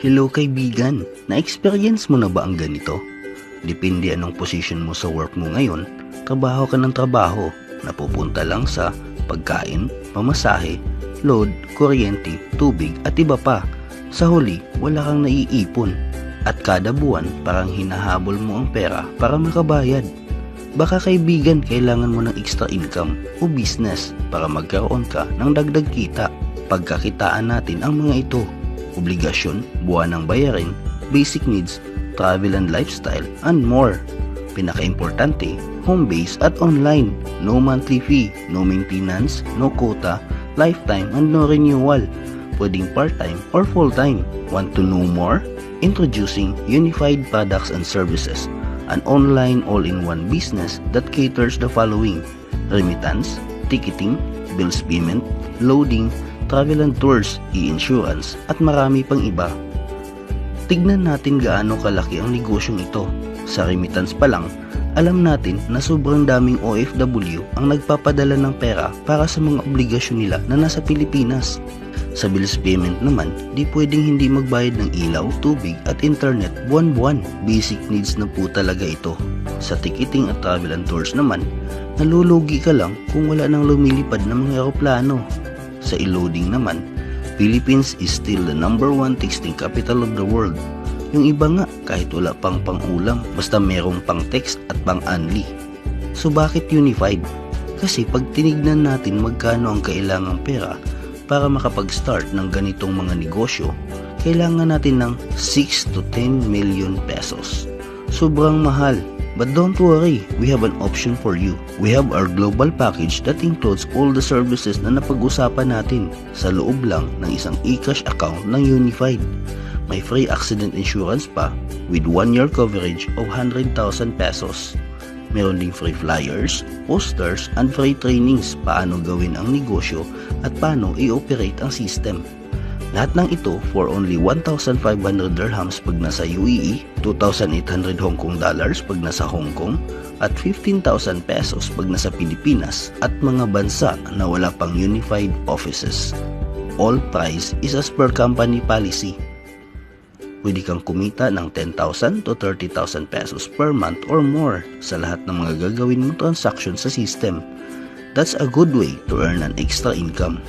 Hello kaibigan, na-experience mo na ba ang ganito? Depende anong position mo sa work mo ngayon, trabaho ka ng trabaho, napupunta lang sa pagkain, pamasahe, load, kuryente, tubig at iba pa. Sa huli, wala kang naiipon at kada buwan parang hinahabol mo ang pera para makabayad. Baka kaibigan kailangan mo ng extra income o business para magkaroon ka ng dagdag kita. Pagkakitaan natin ang mga ito: obligasyon, buwanang bayarin, basic needs, travel and lifestyle, and more. Pinaka-importante, home base at online, no monthly fee, no maintenance, no quota, lifetime and no renewal. Pwedeng part-time or full-time. Want to know more? Introducing Unified Products and Services, an online all-in-one business that caters the following: remittance, ticketing, bills payment, loading, travel and tours, e-insurance, at marami pang iba. Tignan natin gaano kalaki ang negosyong ito. Sa remittance pa lang, alam natin na sobrang daming OFW ang nagpapadala ng pera para sa mga obligasyon nila na nasa Pilipinas. Sa bills payment naman, di pwedeng hindi magbayad ng ilaw, tubig at internet buwan-buwan. Basic needs na po talaga ito. Sa ticketing at travel and tours naman, nalulugi ka lang kung wala nang lumilipad na mga eroplano. Sa e-loading naman, Philippines is still the #1 texting capital of the world. Yung iba nga, kahit wala pang pang-ulam, basta merong pang-text at pang-unli. So bakit unified? Kasi pag tinignan natin magkano ang kailangang pera para makapag-start ng ganitong mga negosyo, kailangan natin ng 6 to 10 million pesos. Sobrang mahal. But don't worry, we have an option for you. We have our global package that includes all the services na napag-usapan natin sa loob lang ng isang eCash account ng Unified. May free accident insurance pa with 1-year coverage of 100,000 pesos. Meron ding free flyers, posters, and free trainings paano gawin ang negosyo at paano i-operate ang system. Lahat ng ito for only 1,500 dirhams pag nasa UAE, 2,800 Hong Kong dollars pag nasa Hong Kong, at 15,000 pesos pag nasa Pilipinas at mga bansa na wala pang unified offices. All price is as per company policy. Pwede kang kumita ng 10,000 to 30,000 pesos per month or more sa lahat ng mga gagawin mong transaction sa system. That's a good way to earn an extra income.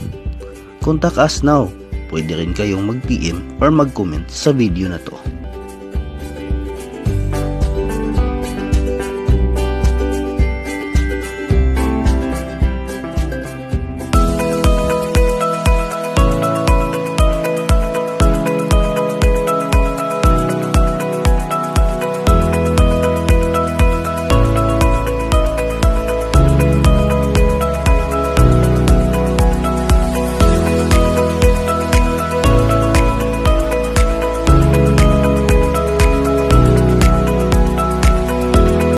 Contact us now. Pwede rin kayong mag-PM or mag-comment sa video na to.